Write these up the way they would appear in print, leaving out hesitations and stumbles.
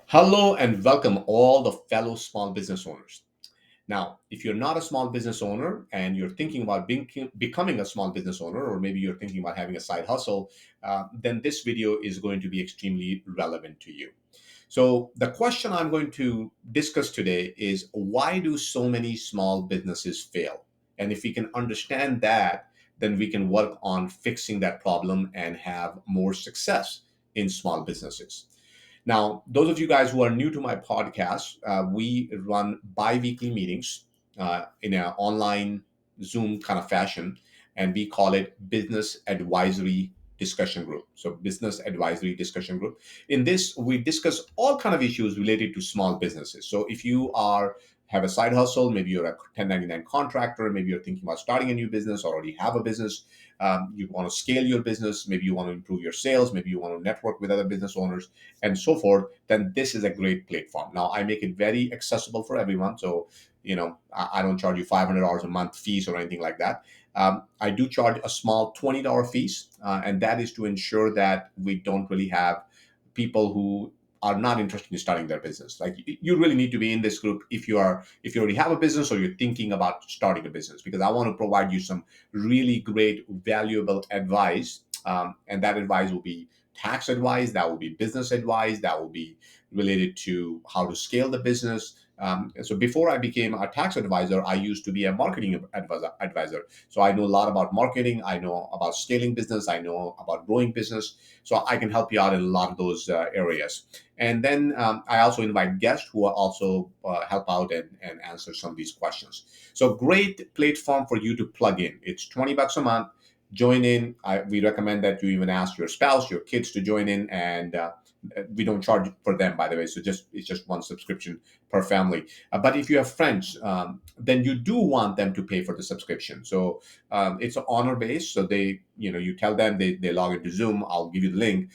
Hello and welcome all the fellow small business owners. Now, if you're not a small business owner and you're thinking about becoming a small business owner, or maybe you're thinking about having a side hustle, then this video is going to be extremely relevant to you. So, the question I'm going to discuss today is why do so many small businesses fail? And if we can understand that, then we can work on fixing that problem and have more success in small businesses. Now, those of you guys who are new to my podcast, we run bi-weekly meetings in an online Zoom kind of fashion, and we call it Business Advisory Discussion Group. So, Business Advisory Discussion Group. In this, we discuss all kind of issues related to small businesses. So, if you are have a side hustle, maybe you're a 1099 contractor, maybe you're thinking about starting a new business, or already have a business, you want to scale your business, maybe you want to improve your sales, maybe you want to network with other business owners and so forth, then this is a great platform. Now, I make it very accessible for everyone. So, I don't charge you $500 a month fees or anything like that. I do charge a small $20 fees, and that is to ensure that we don't really have people who are not interested in starting their business. Like you really need to be in this group if you already have a business or you're thinking about starting a business, because I want to provide you some really great, valuable advice, and that advice will be tax advice, that will be business advice, that will be related to how to scale the business. So before I became a tax advisor, I used to be a marketing advisor. So I know a lot about marketing. I know about scaling business. I know about growing business. So I can help you out in a lot of those areas. And then I also invite guests who are also help out and answer some of these questions. So great platform for you to plug in. It's $20 a month. Join in. We recommend that you even ask your spouse, your kids to join in, and we don't charge for them, by the way. So it's just one subscription per family. But if you have friends, then you do want them to pay for the subscription. So it's honor based. So you tell them they log into Zoom. I'll give you the link,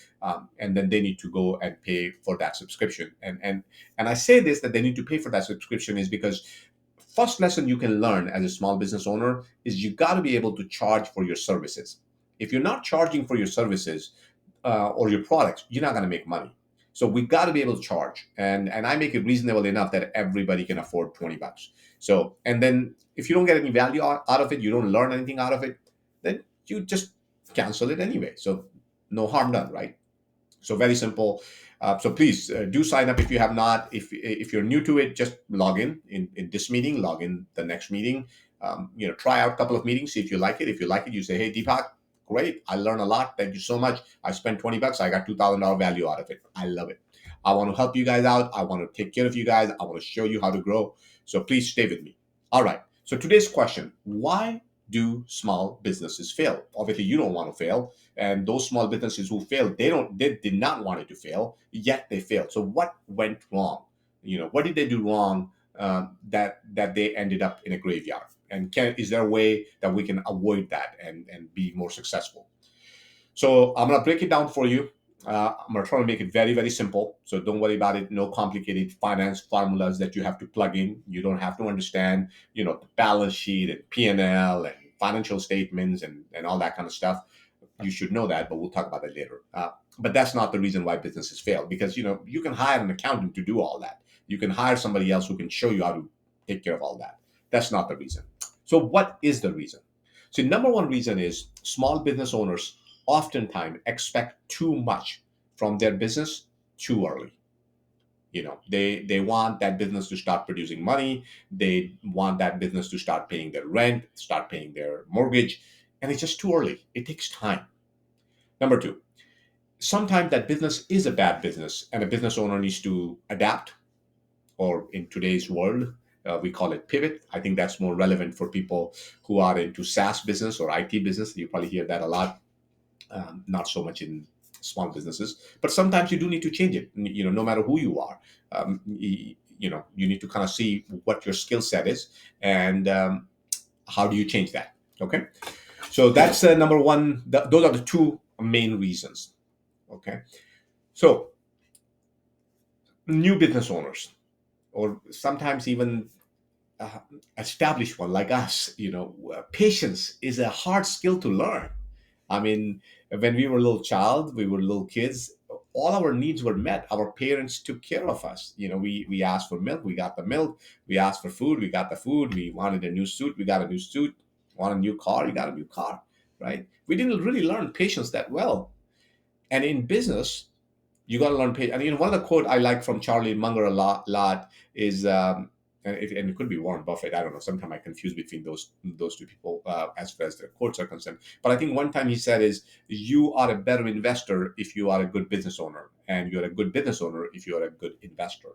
and then they need to go and pay for that subscription. And I say this that they need to pay for that subscription is because first lesson you can learn as a small business owner is you got to be able to charge for your services. If you're not charging for your services or your products, you're not going to make money. So we got to be able to charge, and I make it reasonable enough that everybody can afford $20. So, and then if you don't get any value out of it, you don't learn anything out of it, then you just cancel it anyway. So no harm done, right? So very simple. So please do sign up if you have not. If you're new to it, just log in this meeting, log in the next meeting. Try out a couple of meetings, see if you like it. If you like it, you say, "Hey, Deepak, great! I learned a lot. Thank you so much. I spent $20. I got $2,000 value out of it. I love it. I want to help you guys out. I want to take care of you guys. I want to show you how to grow. So please stay with me." All right. So today's question: why do small businesses fail? Obviously, you don't want to fail, and those small businesses who failed, they did not want it to fail, yet they failed. So what went wrong? What did they do wrong, that they ended up in a graveyard? And is there a way that we can avoid that and be more successful? So I'm gonna break it down for you. I'm gonna try to make it very, very simple. So don't worry about it. No complicated finance formulas that you have to plug in. You don't have to understand, the balance sheet and P&L and financial statements and all that kind of stuff. You should know that, but we'll talk about that later. But that's not the reason why businesses fail, because you can hire an accountant to do all that. You can hire somebody else who can show you how to take care of all that. That's not the reason. So what is the reason? So number one reason is small business owners oftentimes expect too much from their business too early. They want that business to start producing money. They want that business to start paying their rent, start paying their mortgage, and it's just too early. It takes time. Number two, sometimes that business is a bad business and a business owner needs to adapt, or in today's world, we call it pivot. I think that's more relevant for people who are into SaaS business or IT business. You probably hear that a lot, not so much in small businesses, but sometimes you do need to change it. No matter who you are, you need to kind of see what your skill set is and how do you change that. Okay, so that's number one. Those are the two main reasons. Okay, so new business owners, or sometimes even established one like us, patience is a hard skill to learn. I mean, when we were a little child, we were little kids. all our needs were met. Our parents took care of us. We asked for milk, we got the milk. We asked for food, we got the food. We wanted a new suit, we got a new suit. Want a new car, you got a new car, right? We didn't really learn patience that well. And in business, you got to learn patience. And one of the quote I like from Charlie Munger a lot is, and it could be Warren Buffett. I don't know. Sometimes I confuse between those two people as far as their quotes are concerned. But I think one time he said is, "You are a better investor if you are a good business owner, and you're a good business owner if you are a good investor."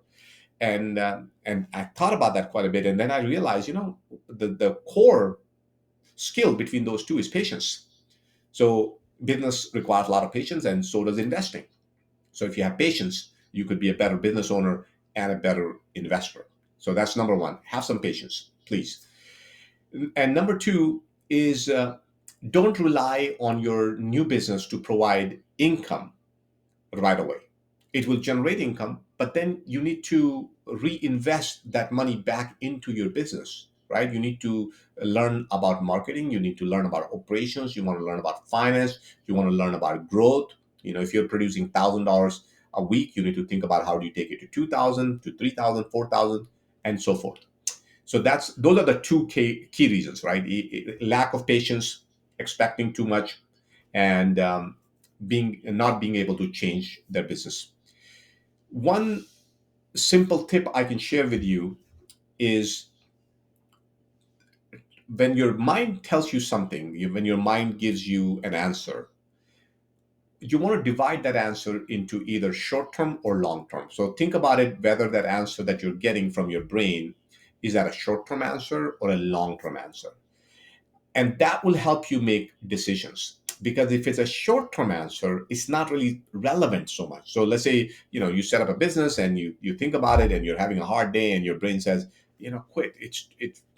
And I thought about that quite a bit, and then I realized, the core skill between those two is patience. So business requires a lot of patience, and so does investing. So if you have patience, you could be a better business owner and a better investor. So that's number one. Have some patience, please. And number two is, don't rely on your new business to provide income right away. It will generate income, but then you need to reinvest that money back into your business, right? You need to learn about marketing. You need to learn about operations. You want to learn about finance. You want to learn about growth. If you're producing $1,000 a week, you need to think about how do you take it to 2,000, to 3,000, 4,000, and so forth. So those are the two key reasons, right? Lack of patience, expecting too much, and being not being able to change their business. One simple tip I can share with you is, when your mind tells you something, when your mind gives you an answer, you want to divide that answer into either short term or long term. So think about it, whether that answer that you're getting from your brain is that a short term answer or a long term answer. And that will help you make decisions, because if it's a short-term answer, it's not really relevant so much. So let's say you set up a business and you think about it and you're having a hard day and your brain says, quit, it's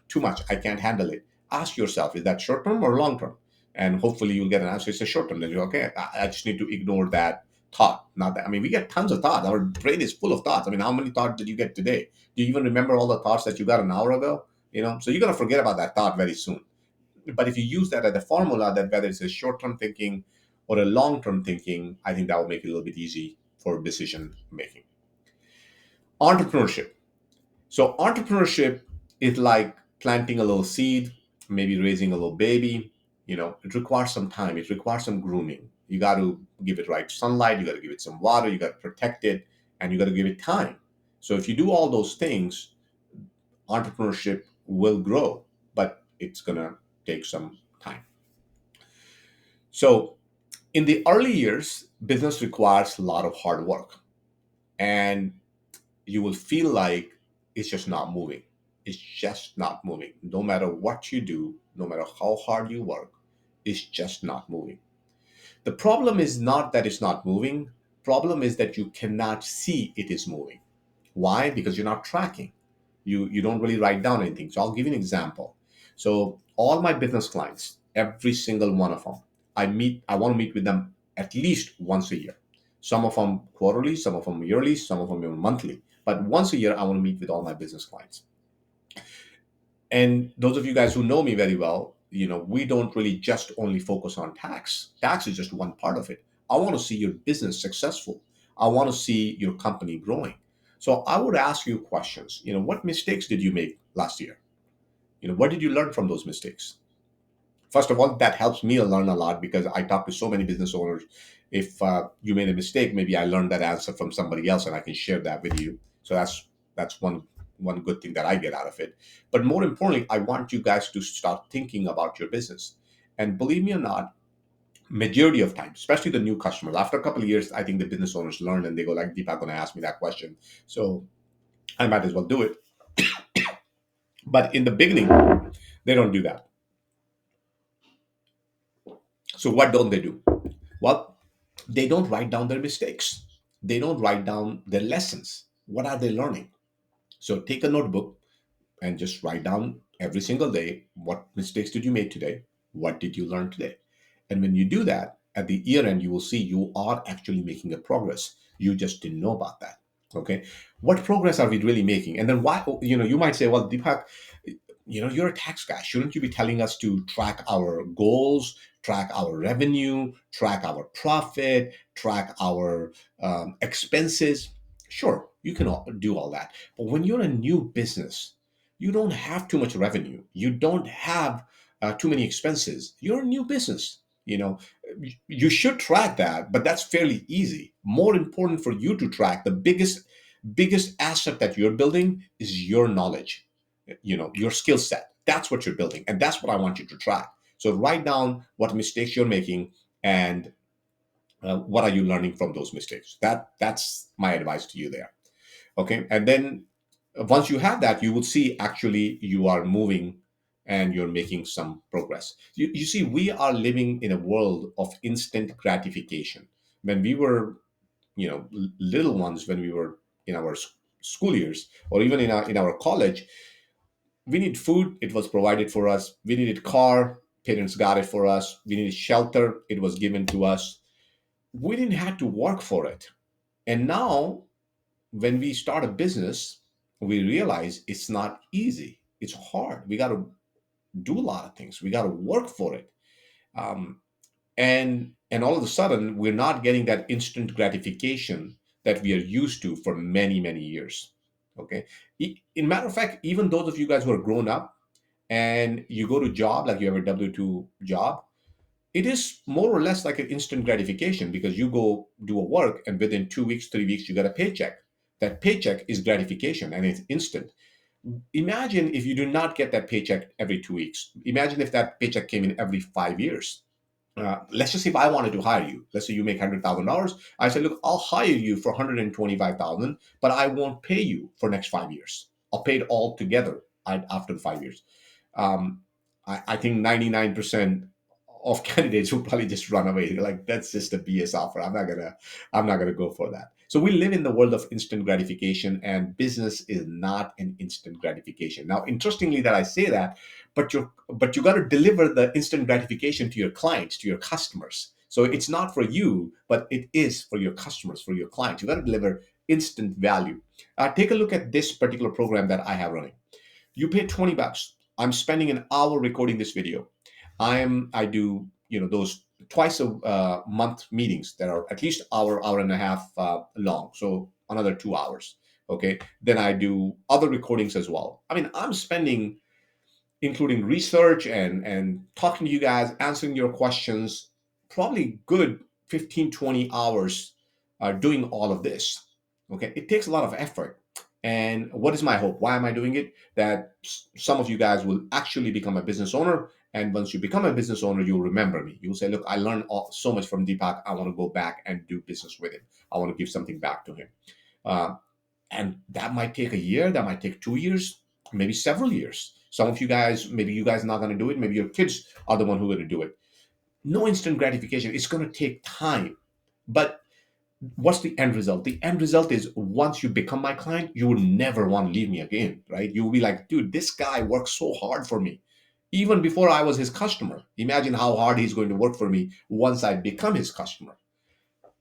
too much, I can't handle it. Ask yourself, is that short-term or long-term? And hopefully you'll get an answer, it's a short-term. Then you're okay, I just need to ignore that thought. Not that, I mean, we get tons of thoughts. Our brain is full of thoughts. I mean, how many thoughts did you get today? Do you even remember all the thoughts that you got an hour ago? So you're going to forget about that thought very soon. But if you use that as a formula, that whether it's a short-term thinking or a long-term thinking, I think that will make it a little bit easy for decision making. Entrepreneurship. So entrepreneurship is like planting a little seed, maybe raising a little baby. It requires some time. It requires some grooming. You got to give it right sunlight. You got to give it some water. You got to protect it, and you got to give it time. So if you do all those things, entrepreneurship will grow, but it's gonna take some time. So in the early years, business requires a lot of hard work, and you will feel like it's just not moving. It's just not moving. No matter what you do, no matter how hard you work, it's just not moving. The problem is not that it's not moving. Problem is that you cannot see it is moving. Why? Because you're not tracking. You don't really write down anything. So I'll give you an example. So all my business clients, every single one of them, I want to meet with them at least once a year. Some of them quarterly, some of them yearly, some of them even monthly. But once a year, I want to meet with all my business clients. And those of you guys who know me very well, we don't really just only focus on tax. Tax is just one part of it. I want to see your business successful. I want to see your company growing. So I would ask you questions. What mistakes did you make last year? What did you learn from those mistakes? First of all, that helps me learn a lot, because I talk to so many business owners. If you made a mistake, maybe I learned that answer from somebody else and I can share that with you. So that's one good thing that I get out of it. But more importantly, I want you guys to start thinking about your business. And believe me or not, majority of time, especially the new customers, after a couple of years, I think the business owners learn and they go like, Deepak going to ask me that question, so I might as well do it. But in the beginning, they don't do that. So what don't they do? Well, they don't write down their mistakes. They don't write down their lessons. What are they learning? So take a notebook and just write down every single day, what mistakes did you make today? What did you learn today? And when you do that, at the year end, you will see you are actually making a progress. You just didn't know about that. Okay. What progress are we really making? And then why, you might say, well, Deepak, you're a tax guy. Shouldn't you be telling us to track our goals, track our revenue, track our profit, track our expenses? Sure, you can do all that. But when you're a new business, you don't have too much revenue. You don't have too many expenses. You're a new business. You should track that, but that's fairly easy. More important for you to track, the biggest asset that you're building is your knowledge, your skill set. That's what you're building, and that's what I want you to track. So write down what mistakes you're making, and what are you learning from those mistakes. That's my advice to you there. Okay, and then once you have that, you will see actually you are moving and you're making some progress. You see, we are living in a world of instant gratification. When we were, little ones, when we were in our school years, or even in our college, we need food, it was provided for us. We needed car, parents got it for us. We needed shelter, it was given to us. We didn't have to work for it. And now when we start a business, we realize it's not easy, it's hard. We got to do a lot of things, we got to work for it. um, and all of a sudden we're not getting that instant gratification that we are used to for many many years. Okay. In matter of fact, even those of you guys who are grown up and you go to job, like you have a W-2 job, it is more or less like an instant gratification, because you go do a work and within 2 weeks, 3 weeks, you get a paycheck. That paycheck is gratification and it's instant. Imagine if you do not get that paycheck every 2 weeks. Imagine if that paycheck came in every 5 years. Let's just say if I wanted to hire you, let's say you make $100,000. I say, look, I'll hire you for 125,000, but I won't pay you for next 5 years. I'll pay it all together after the 5 years. um, I think 99% of candidates will probably just run away. They're like, that's just a BS offer. I'm not gonna go for that. So we live in the world of instant gratification, and business is not an instant gratification. Now, interestingly that I say that, but you got to deliver the instant gratification to your clients, to your customers. So it's not for you, but it is for your customers, for your clients. You got to deliver instant value. Take a look at this particular program that I have running. You pay $20. I'm spending an hour recording this video. I do those twice a month meetings that are at least hour and a half long, so another 2 hours. Okay, then I do other recordings as well. I mean, I'm spending, including research and talking to you guys, answering your questions, probably good 15-20 hours doing all of this. Okay, it takes a lot of effort. And what is my hope? Why am I doing it? That some of you guys will actually become a business owner. And once you become a business owner, you'll remember me. You'll say, look, I learned so much from Deepak. I want to go back and do business with him. I want to give something back to him. Uh, and that might take a year, that might take 2 years, maybe several years. Some of you guys, maybe you guys are not going to do it, maybe your kids are the one who are going to do it. No instant gratification, it's going to take time. But what's the end result? The end result is, once you become my client, you will never want to leave me again, right? You will be like, dude, this guy works so hard for me even before I was his customer. Imagine how hard he's going to work for me once I become his customer.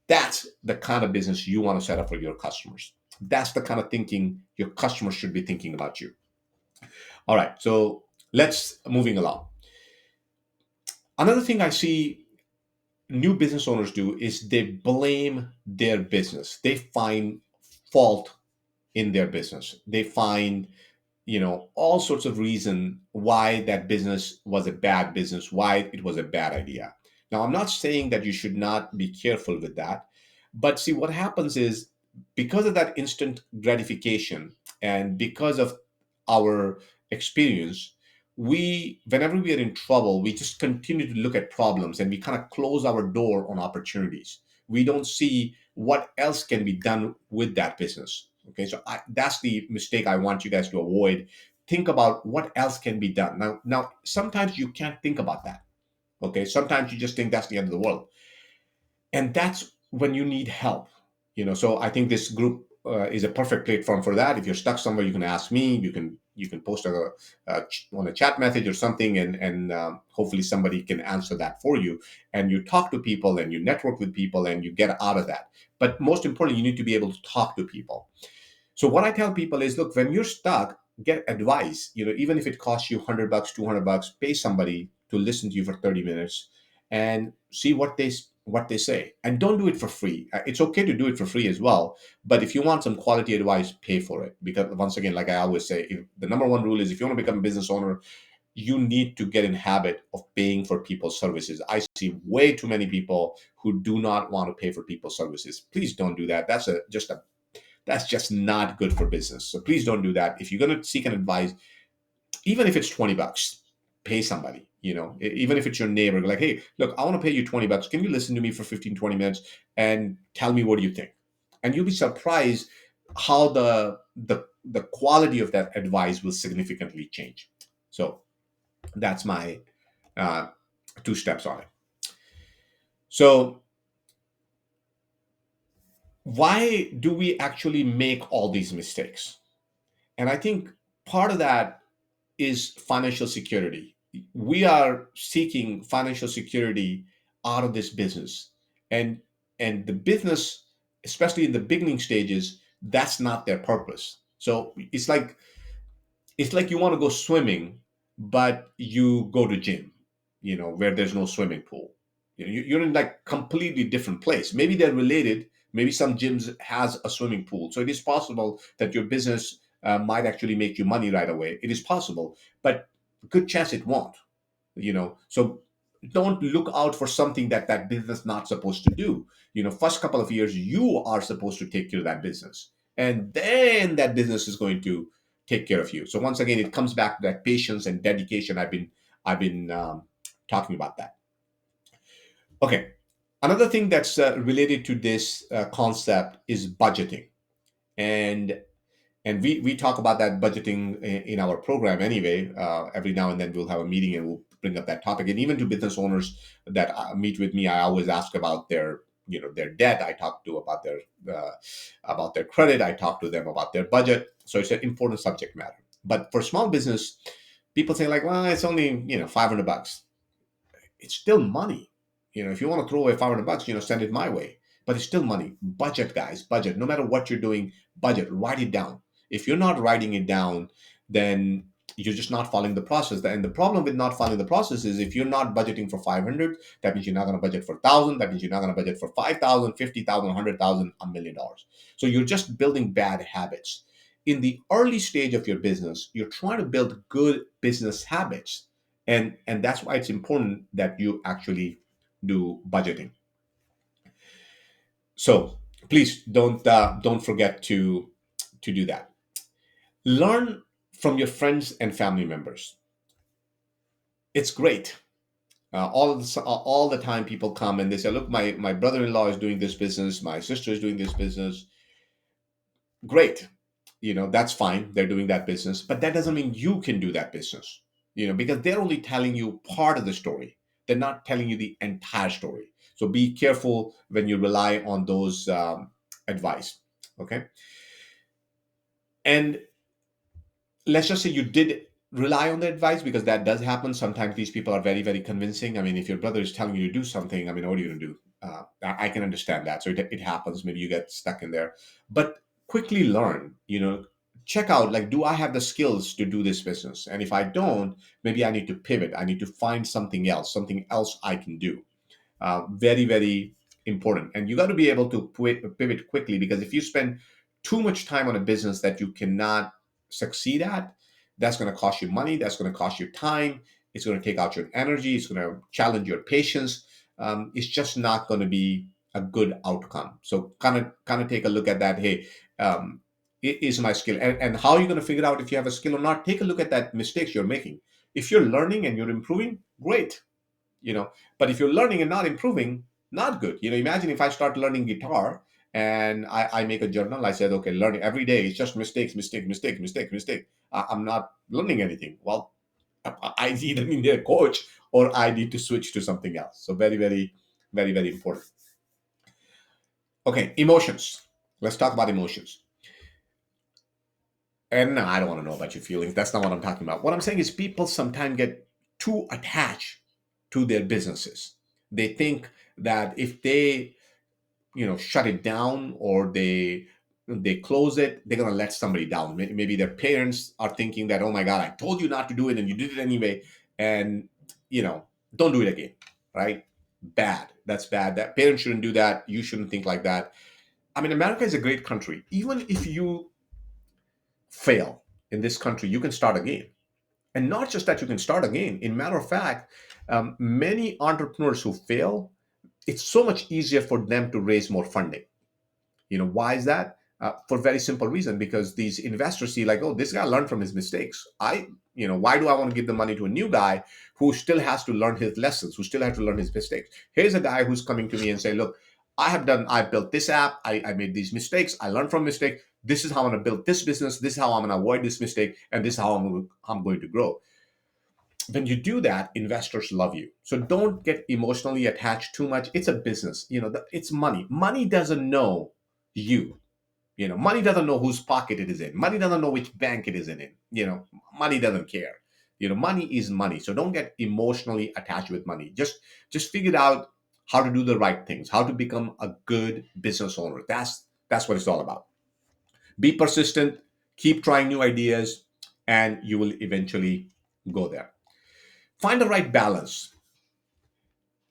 That's the kind of business you want to set up for your customers. That's the kind of thinking your customers should be thinking about you. All right, so let's moving along. Another thing I see new business owners do is they blame their business. They find fault in their business. They find all sorts of reason why that business was a bad business, why it was a bad idea. Now, I'm not saying that you should not be careful with that, but see, what happens is, because of that instant gratification and because of our experience, whenever we are in trouble, we just continue to look at problems and we kind of close our door on opportunities. We don't see what else can be done with that business. Okay, so that's the mistake I want you guys to avoid. Think about what else can be done. Now, sometimes you can't think about that. Okay, sometimes you just think that's the end of the world, and that's when you need help. So I think this group is a perfect platform for that. If you're stuck somewhere, you can ask me. You can post on a chat message or something, and hopefully somebody can answer that for you. And you talk to people and you network with people and you get out of that. But most importantly, you need to be able to talk to people. So what I tell people is, look, when you're stuck, get advice. Even if it costs you $100, $200, pay somebody to listen to you for 30 minutes and see what they say. And don't do it for free. It's okay to do it for free as well, but if you want some quality advice, pay for it. Because once again, like I always say, the number one rule is, if you want to become a business owner, you need to get in habit of paying for people's services. I see way too many people who do not want to pay for people's services. Please don't do that. That's just not good for business. So please don't do that. If you're going to seek an advice, even if it's $20, pay somebody. Even if it's your neighbor, like, hey, look, I want to pay you $20. Can you listen to me for 15, 20 minutes and tell me what do you think? And you'll be surprised how the quality of that advice will significantly change. So that's my uh, two steps on it. So why do we actually make all these mistakes? And I think part of that is financial security. We are seeking financial security out of this business. And the business, especially in the beginning stages, that's not their purpose. So it's like you want to go swimming, but you go to gym, where there's no swimming pool. You're in like completely different place. Maybe they're related. Maybe some gyms has a swimming pool. So it is possible that your business might actually make you money right away. It is possible, but good chance it won't. So don't look out for something that business not supposed to do. First couple of years you are supposed to take care of that business, and then that business is going to take care of you. So once again, it comes back to that patience and dedication. I've been talking about that. Okay, another thing that's related to this concept is budgeting. And and we talk about that budgeting in our program anyway. Every now and then we'll have a meeting and we'll bring up that topic. And even to business owners that meet with me, I always ask about their debt. I talk to about their credit. I talk to them about their budget. So it's an important subject matter. But for small business, people say like, well, it's only $500. It's still money. If you want to throw away $500, send it my way. But it's still money. Budget, guys, budget. No matter what you're doing, budget. Write it down. If you're not writing it down, then you're just not following the process. And the problem with not following the process is, if you're not budgeting for 500, that means you're not going to budget for 1,000. That means you're not going to budget for 5,000, 50,000, 100,000, $1 million. So you're just building bad habits. In the early stage of your business, you're trying to build good business habits, and that's why it's important that you actually do budgeting. So please don't forget to do that. Learn from your friends and family members. It's great. All the time people come and they say, look, my brother-in-law is doing this business, my sister is doing this business. Great. That's fine, they're doing that business, but that doesn't mean you can do that business. Because they're only telling you part of the story. They're not telling you the entire story. So be careful when you rely on those advice. Okay. And let's just say you did rely on the advice, because that does happen. Sometimes these people are very, very convincing. I mean, if your brother is telling you to do something, I mean, what are you going to do? I can understand that. So it happens. Maybe you get stuck in there. But quickly learn, check out, like, do I have the skills to do this business? And if I don't, maybe I need to pivot. I need to find something else I can do. Very, very important. And you got to be able to pivot quickly, because if you spend too much time on a business that you cannot succeed at, that's going to cost you money. That's going to cost you time. It's going to take out your energy. It's going to challenge your patience. It's just not going to be a good outcome. So kind of take a look at that. Hey, is my skill, and how are you going to figure out if you have a skill or not? Take a look at that mistakes you're making. If you're learning and you're improving, great. you know but if you're learning and not improving, not good. Imagine if I start learning guitar and I make a journal. I said, okay, learning every day, it's just mistakes, mistake, mistake, mistake, mistake. I'm not learning anything. Well, I either need a coach or I need to switch to something else. So very, very, very, very important. Okay, emotions. Let's talk about emotions. And no, I don't want to know about your feelings. That's not what I'm talking about. What I'm saying is, people sometimes get too attached to their businesses. They think that if they, shut it down, or they they close it, they're going to let somebody down. Maybe their parents are thinking that, oh my God, I told you not to do it and you did it anyway. And, you know, don't do it again, right? Bad. That's bad. That parents shouldn't do that. You shouldn't think like that. I mean, America is a great country. Even if you fail in this country, you can start again. And not just that you can start again. In matter of fact, many entrepreneurs who fail, it's so much easier for them to raise more funding. You know, why is that? For very simple reason, because these investors see like, oh, this guy learned from his mistakes. Why do I want to give the money to a new guy who still has to learn his lessons, who still has to learn his mistakes? Here's a guy who's coming to me and say, look, I built this app. I made these mistakes. I learned from mistake. This is how I'm going to build this business. This is how I'm going to avoid this mistake. And this is how I'm going to grow. When you do that, investors love you. So don't get emotionally attached too much. It's a business. It's money. Money doesn't know you. Money doesn't know whose pocket it is in. Money doesn't know which bank it is in. Money doesn't care. Money is money. So don't get emotionally attached with money. Just figure out how to do the right things, how to become a good business owner. That's what it's all about. Be persistent, keep trying new ideas, and you will eventually go there. Find the right balance.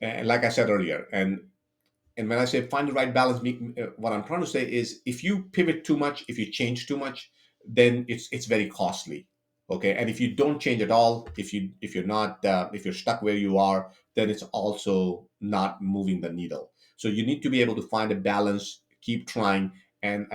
And like I said earlier, and when I say find the right balance, what I'm trying to say is if you pivot too much, if you change too much, then it's very costly. Okay, and if you don't change at all, if you're stuck where you are, then it's also not moving the needle. So you need to be able to find a balance, keep trying, and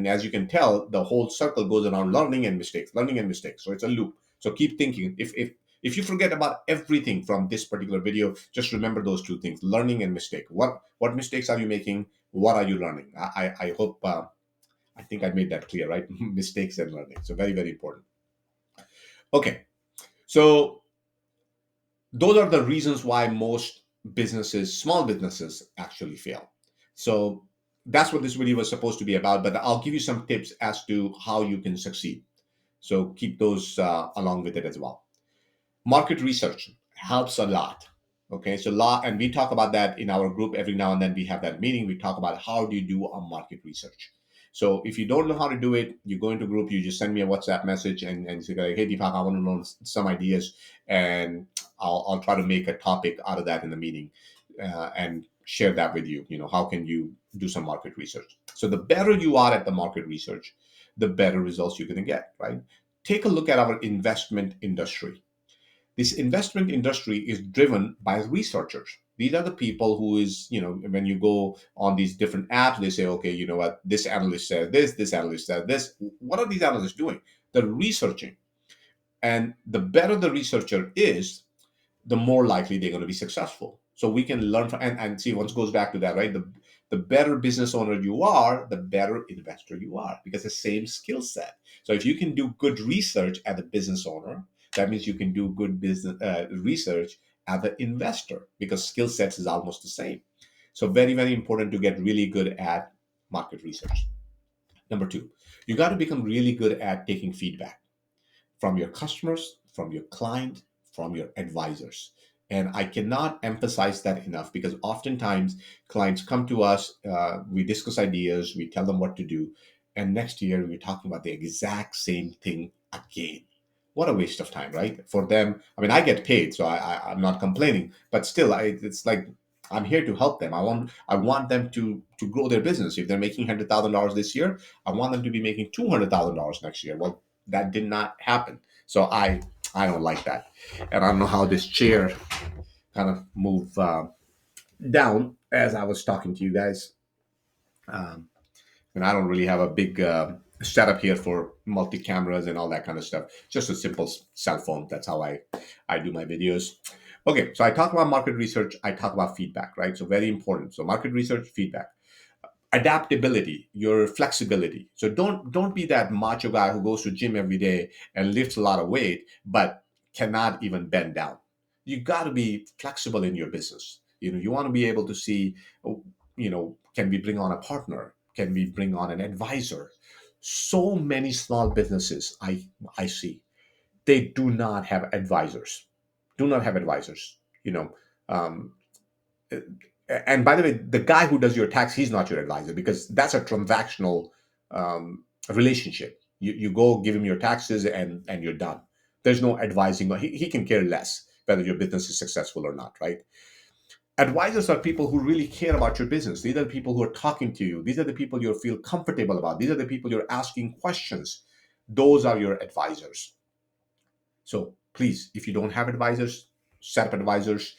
as you can tell, the whole circle goes around learning and mistakes, learning and mistakes. So it's a loop. So keep thinking. If you forget about everything from this particular video, just remember those two things: learning and mistake. What mistakes are you making? What are you learning? I hope I think I made that clear, right? Mistakes and learning. So very, very important. Okay, so those are the reasons why most small businesses actually fail. So that's what this video was supposed to be about. But I'll give you some tips as to how you can succeed. So keep those along with it as well. Market research helps a lot. Okay, so and we talk about that in our group every now and then. We have that meeting. We talk about how do you do a market research. So if you don't know how to do it, you go into group, you just send me a WhatsApp message and say, like, hey, Deepak, I want to know some ideas, and I'll try to make a topic out of that in the meeting and share that with you. How can you do some market research? So the better you are at the market research, the better results you're going to get, right? Take a look at our investment industry. This investment industry is driven by researchers. These are the people who is, when you go on these different apps, they say, okay, you know what, this analyst said this analyst said this. What are these analysts doing? They're researching. And the better the researcher is, the more likely they're going to be successful. So we can learn from, and see, once goes back to that, right? The better business owner you are, the better investor you are, because the same skill set. So if you can do good research as a business owner, that means you can do good business research as an investor, because skill sets is almost the same. So very, very important to get really good at market research. Number two, you got to become really good at taking feedback from your customers, from your client, from your advisors. And I cannot emphasize that enough, because oftentimes clients come to us, we discuss ideas, we tell them what to do, and next year we're talking about the exact same thing again. What a waste of time, right? For them, I mean, I get paid, so I'm not complaining, but still, it's like I'm here to help them. I want them to grow their business. If they're making $100,000 this year, I want them to be making $200,000 next year. Well, that did not happen. So I don't like that, and I don't know how this chair kind of move down as I was talking to you guys. Um, and I don't really have a big setup here for multi cameras and all that kind of stuff. Just a simple cell phone. That's how I do my videos. Okay, so I talk about market research. I talk about feedback, right? So very important. So market research, feedback, adaptability, your flexibility. So don't be that macho guy who goes to gym every day and lifts a lot of weight but cannot even bend down. You got to be flexible in your business. You want to be able to see, can we bring on a partner? Can we bring on an advisor? So many small businesses I see, they do not have advisors. Do not have advisors. Um, and by the way, the guy who does your tax, he's not your advisor, because that's a transactional relationship. You go give him your taxes and you're done. There's no advising. He can care less whether your business is successful or not, right? Advisors are people who really care about your business. These are the people who are talking to you. These are the people you feel comfortable about. These are the people you're asking questions. Those are your advisors. So please, if you don't have advisors, set up advisors.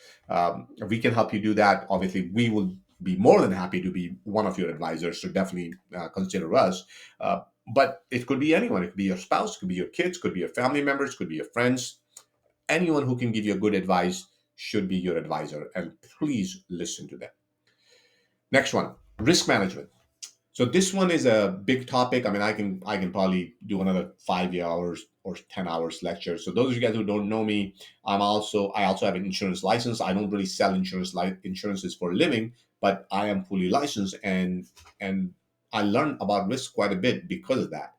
We can help you do that. Obviously, we will be more than happy to be one of your advisors. So definitely consider us. Uh, but it could be anyone. It could be your spouse, it could be your kids, could be your family members, could be your friends. Anyone who can give you good advice should be your advisor. And please listen to them. Next one, risk management. So this one is a big topic. I mean, I can probably do another 5 hours or 10 hours lecture. So those of you guys who don't know me, I also have an insurance license. I don't really sell insurances for a living, but I am fully licensed, and I learned about risk quite a bit because of that.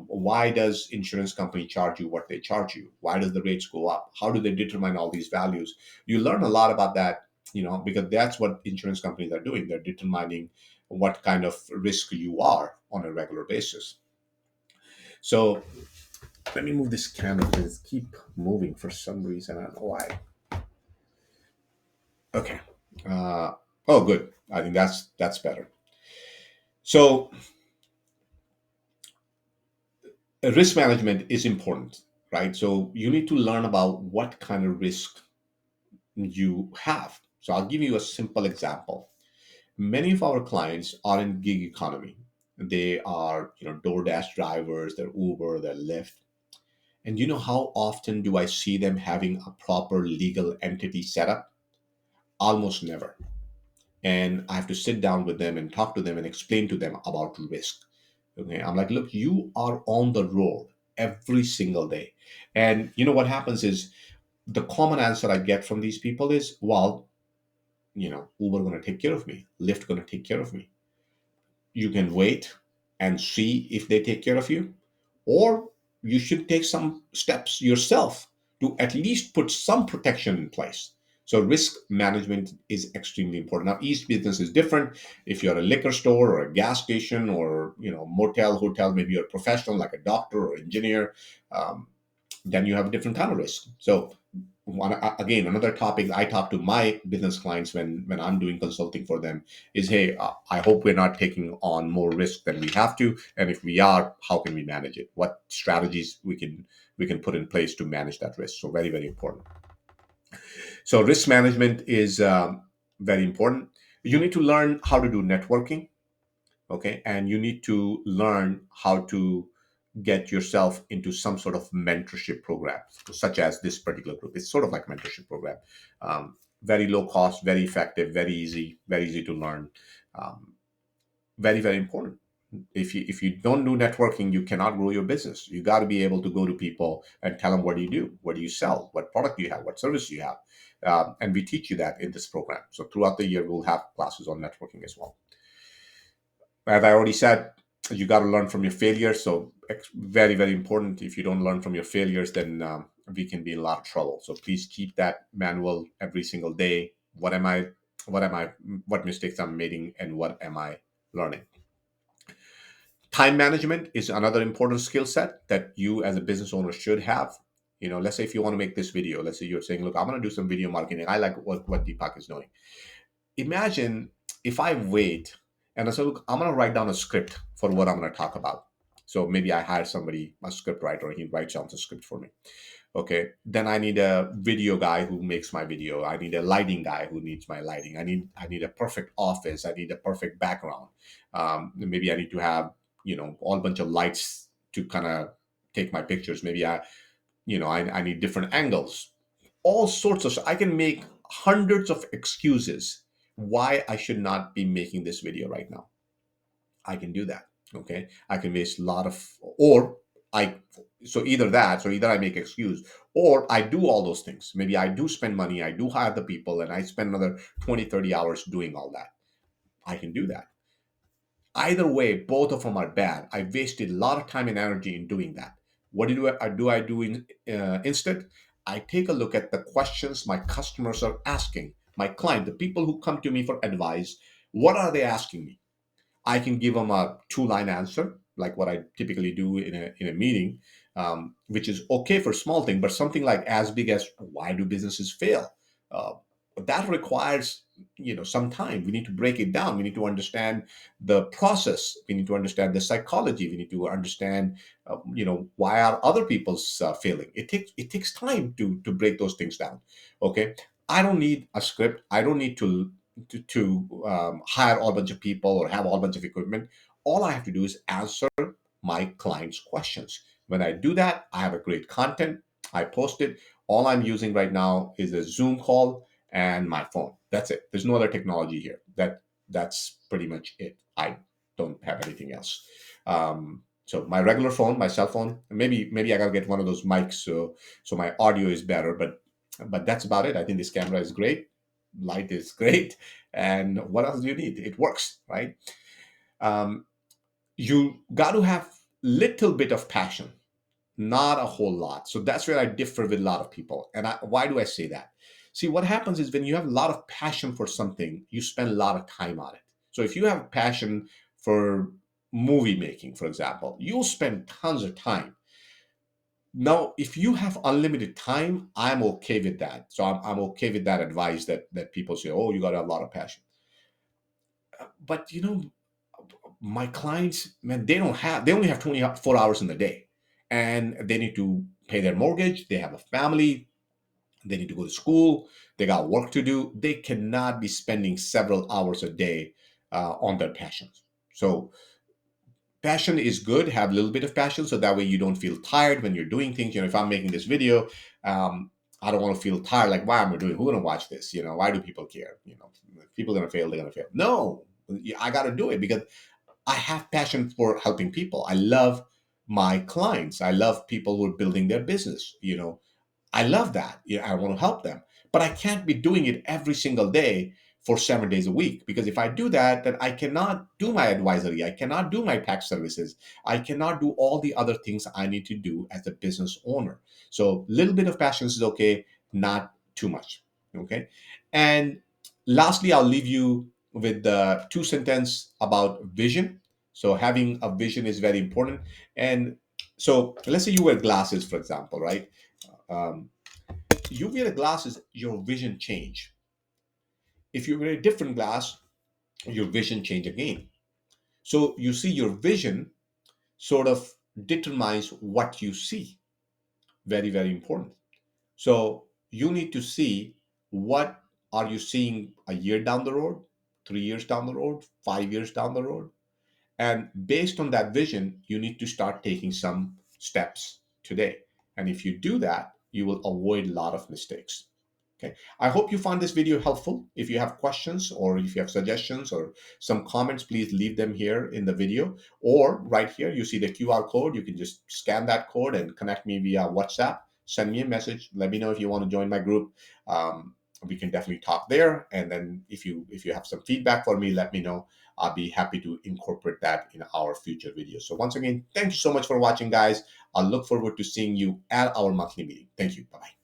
Why does insurance company charge you what they charge you? Why does the rates go up? How do they determine all these values? You learn a lot about that, because that's what insurance companies are doing. They're determining what kind of risk you are on a regular basis. So let me move this camera because it's keep moving for some reason. I don't know why. Okay. Uh, oh, good. I think that's better. So risk management is important, right? So you need to learn about what kind of risk you have. So I'll give you a simple example. Many of our clients are in gig economy. They are, DoorDash drivers, they're Uber, they're Lyft. And you know how often do I see them having a proper legal entity set up? Almost never. And I have to sit down with them and talk to them and explain to them about risk. Okay. I'm like, look, you are on the road every single day. And you know what happens is the common answer I get from these people is, well, Uber going to take care of me, Lyft going to take care of me. You can wait and see if they take care of you, or you should take some steps yourself to at least put some protection in place. So risk management is extremely important. Now each business is different. If you're a liquor store or a gas station or motel, hotel, maybe you're a professional like a doctor or engineer, um, then you have a different kind of risk. So again, another topic I talk to my business clients when I'm doing consulting for them is, hey, I hope we're not taking on more risk than we have to, and if we are, how can we manage it? What strategies we can put in place to manage that risk? So very, very important. So risk management is very important. You need to learn how to do networking, okay, and you need to learn how to get yourself into some sort of mentorship program, such as this particular group. It's sort of like a mentorship program. Very low cost, very effective, very easy to learn. Um, Very, very important. If you don't do networking, you cannot grow your business. You got to be able to go to people and tell them, what do you do, what do you sell, what product do you have, what service do you have, and we teach you that in this program. So throughout the year, we'll have classes on networking as well. As I already said, you got to learn from your failures. So very, very important. If you don't learn from your failures, then we can be in a lot of trouble. So please keep that manual every single day. What mistakes I'm making, and what am I learning? Time management is another important skill set that you as a business owner should have. Let's say if you want to make this video, let's say you're saying, look, I'm going to do some video marketing. I like what Deepak is doing. Imagine if I wait and I say, look, I'm going to write down a script for what I'm going to talk about. So maybe I hire somebody, a script writer, he writes down the script for me. Okay. Then I need a video guy who makes my video. I need a lighting guy who needs my lighting. I need a perfect office. I need a perfect background. Maybe I need to have, all bunch of lights to kind of take my pictures. Maybe I need different angles, all sorts of. I can make hundreds of excuses why I should not be making this video right now. I can do that. Okay, I can waste a lot of, or I. So either I make excuse, or I do all those things. Maybe I do spend money, I do hire the people, and I spend another 20, 30 hours doing all that. I can do that. Either way, both of them are bad. I wasted a lot of time and energy in doing that. What do I do instead? I take a look at the questions my customers are asking, my client, the people who come to me for advice. What are they asking me? I can give them a two-line answer, like what I typically do in a meeting, which is okay for small thing, but something like as big as why do businesses fail? Uh, that requires some time. We need to break it down. We need to understand the process. We need to understand the psychology. We need to understand why are other people's failing. It takes time to break those things down. Okay, I don't need a script. I don't need to hire all bunch of people or have a whole bunch of equipment. All I have to do is answer my clients' questions. When I do that, I have a great content. I post it. All I'm using right now is a Zoom call and my phone. That's it. There's no other technology here. That's pretty much it. I don't have anything else. So my regular phone, my cell phone, maybe I gotta get one of those mics so my audio is better. But that's about it. I think this camera is great. Light is great. And what else do you need? It works, right? Um, you got to have little bit of passion, not a whole lot. So that's where I differ with a lot of people. And why do I say that? See, what happens is when you have a lot of passion for something, you spend a lot of time on it. So if you have passion for movie making, for example, you'll spend tons of time. Now, if you have unlimited time, I'm okay with that. So I'm okay with that advice that people say, oh, you got to have a lot of passion. But my clients, man, they only have 24 hours in the day, and they need to pay their mortgage. They have a family. They need to go to school. They got work to do. They cannot be spending several hours a day on their passions. So passion is good. Have a little bit of passion, so that way you don't feel tired when you're doing things. If I'm making this video, I don't want to feel tired. Like, why am I doing? Who's gonna watch this? Why do people care? If people are gonna fail. They're gonna fail. No, I got to do it because I have passion for helping people. I love my clients. I love people who are building their business. I love that. I want to help them. But I can't be doing it every single day for 7 days a week, because if I do that, then I cannot do my advisory. I cannot do my tax services. I cannot do all the other things I need to do as a business owner. So a little bit of passion is okay, not too much. Okay. And lastly, I'll leave you with the two sentence about vision. So having a vision is very important. And so let's say you wear glasses, for example, right? Um, you wear the glasses, your vision change. If you wear a different glass, your vision change again. So you see, your vision sort of determines what you see. Very, very important. So you need to see, what are you seeing a year down the road, 3 years down the road, 5 years down the road? And based on that vision, you need to start taking some steps today. And if you do that, you will avoid a lot of mistakes. Okay. I hope you found this video helpful. If you have questions or if you have suggestions or some comments, please leave them here in the video, or right here, you see the QR code. You can just scan that code and connect me via WhatsApp. Send me a message. Let me know if you want to join my group. We can definitely talk there. And then if you have some feedback for me, let me know. I'll be happy to incorporate that in our future videos. So once again, thank you so much for watching, guys. I'll look forward to seeing you at our monthly meeting. Thank you. Bye-bye.